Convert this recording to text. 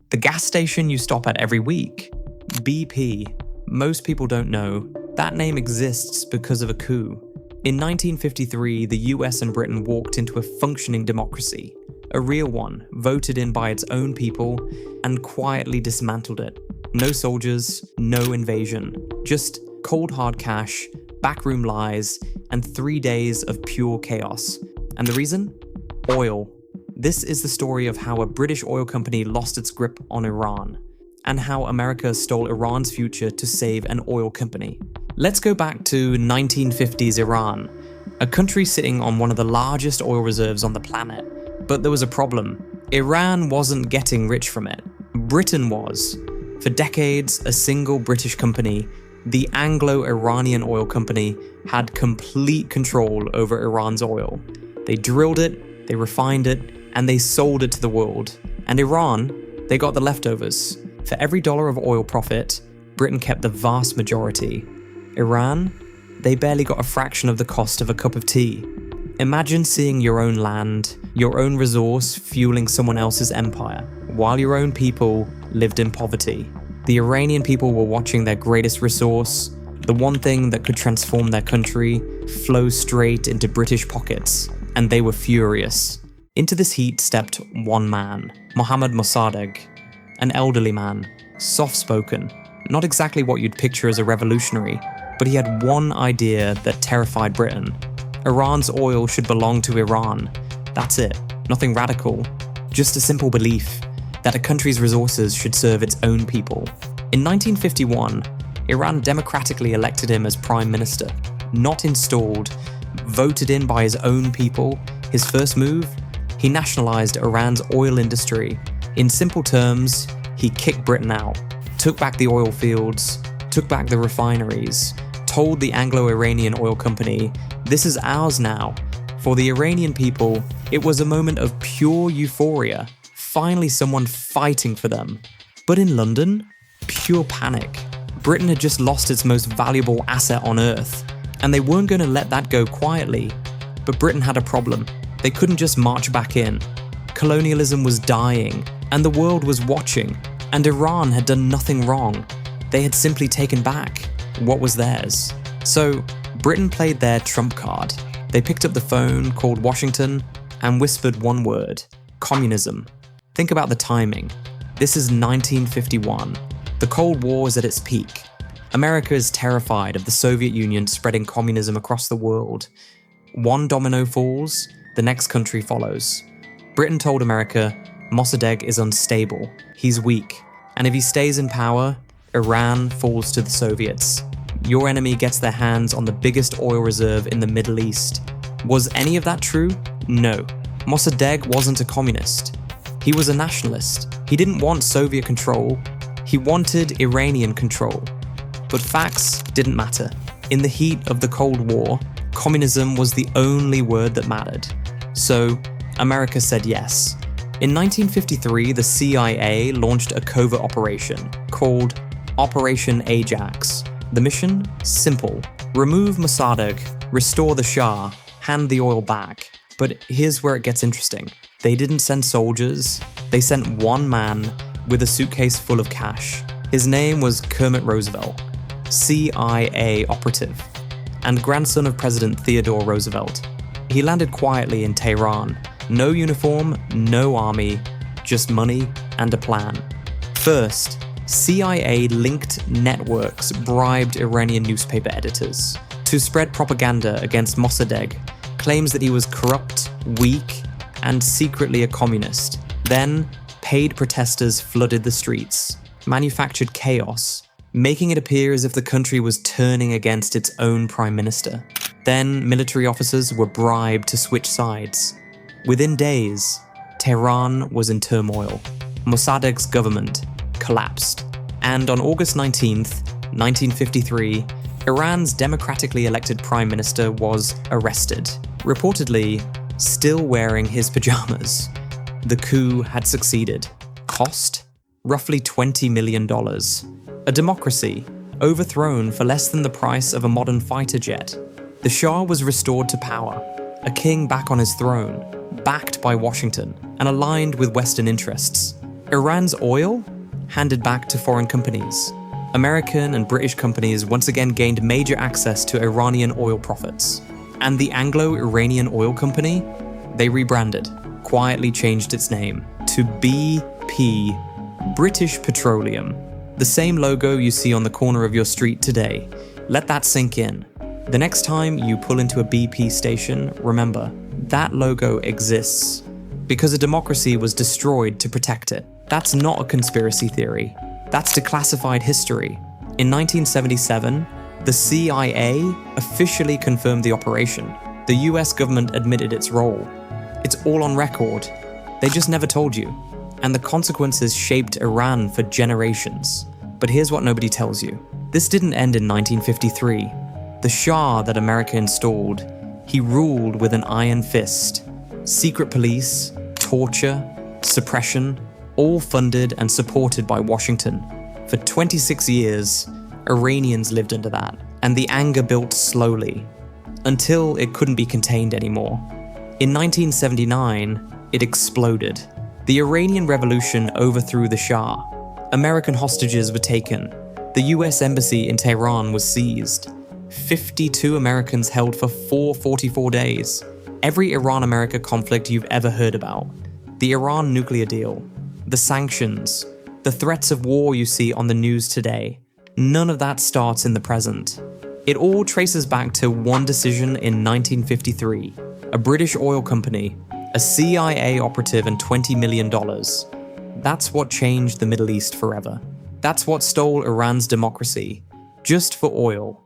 The gas station you stop at every week. BP. Most people don't know, that name exists because of a coup. In 1953, the US and Britain walked into a functioning democracy, a real one, voted in by its own people, and quietly dismantled it. No soldiers, no invasion, just cold hard cash, backroom lies, and 3 days of pure chaos. And the reason? Oil. This is the story of how a British oil company lost its grip on Iran, and how America stole Iran's future to save an oil company. Let's go back to 1950s Iran, a country sitting on one of the largest oil reserves on the planet. But there was a problem. Iran wasn't getting rich from it. Britain was. For decades, a single British company, the Anglo-Iranian Oil Company, had complete control over Iran's oil. They drilled it, they refined it, and they sold it to the world. And Iran, they got the leftovers. For every dollar of oil profit, Britain kept the vast majority. Iran, they barely got a fraction of the cost of a cup of tea. Imagine seeing your own land, your own resource fueling someone else's empire, while your own people lived in poverty. The Iranian people were watching their greatest resource, the one thing that could transform their country, flow straight into British pockets, and they were furious. Into this heat stepped one man, Mohammad Mossadegh, an elderly man, soft-spoken, not exactly what you'd picture as a revolutionary, but he had one idea that terrified Britain. Iran's oil should belong to Iran. That's it. Nothing radical. Just a simple belief that a country's resources should serve its own people. In 1951, Iran democratically elected him as prime minister. Not installed, voted in by his own people. His first move? He nationalized Iran's oil industry. In simple terms, he kicked Britain out, took back the oil fields, took back the refineries, told the Anglo-Iranian Oil Company, "This is ours now." For the Iranian people, it was a moment of pure euphoria, finally someone fighting for them. But in London, pure panic. Britain had just lost its most valuable asset on Earth, and they weren't going to let that go quietly. But Britain had a problem. They couldn't just march back in. Colonialism was dying, and the world was watching, and Iran had done nothing wrong. They had simply taken back what was theirs. So Britain played their trump card. They picked up the phone, called Washington, and whispered one word: communism. Think about the timing. This is 1951. The Cold War is at its peak. America is terrified of the Soviet Union spreading communism across the world. One domino falls, the next country follows. Britain told America, Mossadegh is unstable, he's weak, and if he stays in power, Iran falls to the Soviets. Your enemy gets their hands on the biggest oil reserve in the Middle East. Was any of that true? No. Mossadegh wasn't a communist. He was a nationalist. He didn't want Soviet control. He wanted Iranian control. But facts didn't matter. In the heat of the Cold War, communism was the only word that mattered. So, America said yes. In 1953, the CIA launched a covert operation called Operation Ajax. The mission? Simple. Remove Mossadegh, restore the Shah, hand the oil back. But here's where it gets interesting. They didn't send soldiers. They sent one man with a suitcase full of cash. His name was Kermit Roosevelt, CIA operative, and grandson of President Theodore Roosevelt. He landed quietly in Tehran. No uniform, no army, just money and a plan. First, CIA-linked networks bribed Iranian newspaper editors to spread propaganda against Mossadegh, claims that he was corrupt, weak, and secretly a communist. Then, paid protesters flooded the streets, manufactured chaos, making it appear as if the country was turning against its own prime minister. Then, military officers were bribed to switch sides. Within days, Tehran was in turmoil. Mossadegh's government collapsed. And on August 19th, 1953, Iran's democratically elected prime minister was arrested, reportedly still wearing his pajamas. The coup had succeeded. Cost? Roughly $20 million. A democracy, overthrown for less than the price of a modern fighter jet. The Shah was restored to power, a king back on his throne, backed by Washington, and aligned with Western interests. Iran's oil? Handed back to foreign companies. American and British companies once again gained major access to Iranian oil profits. And the Anglo-Iranian Oil Company? They rebranded, quietly changed its name to BP, British Petroleum. The same logo you see on the corner of your street today. Let that sink in. The next time you pull into a BP station, remember, that logo exists because a democracy was destroyed to protect it. That's not a conspiracy theory. That's declassified history. In 1977, the CIA officially confirmed the operation. The US government admitted its role. It's all on record. They just never told you. And the consequences shaped Iran for generations. But here's what nobody tells you. This didn't end in 1953. The Shah that America installed, he ruled with an iron fist. Secret police, torture, suppression, all funded and supported by Washington. For 26 years, Iranians lived under that, and the anger built slowly, until it couldn't be contained anymore. In 1979, it exploded. The Iranian Revolution overthrew the Shah. American hostages were taken. The US Embassy in Tehran was seized. 52 Americans held for 444 days. Every Iran-America conflict you've ever heard about. The Iran nuclear deal. The sanctions. The threats of war you see on the news today. None of that starts in the present. It all traces back to one decision in 1953. A British oil company, a CIA operative and $20 million. That's what changed the Middle East forever. That's what stole Iran's democracy. Just for oil.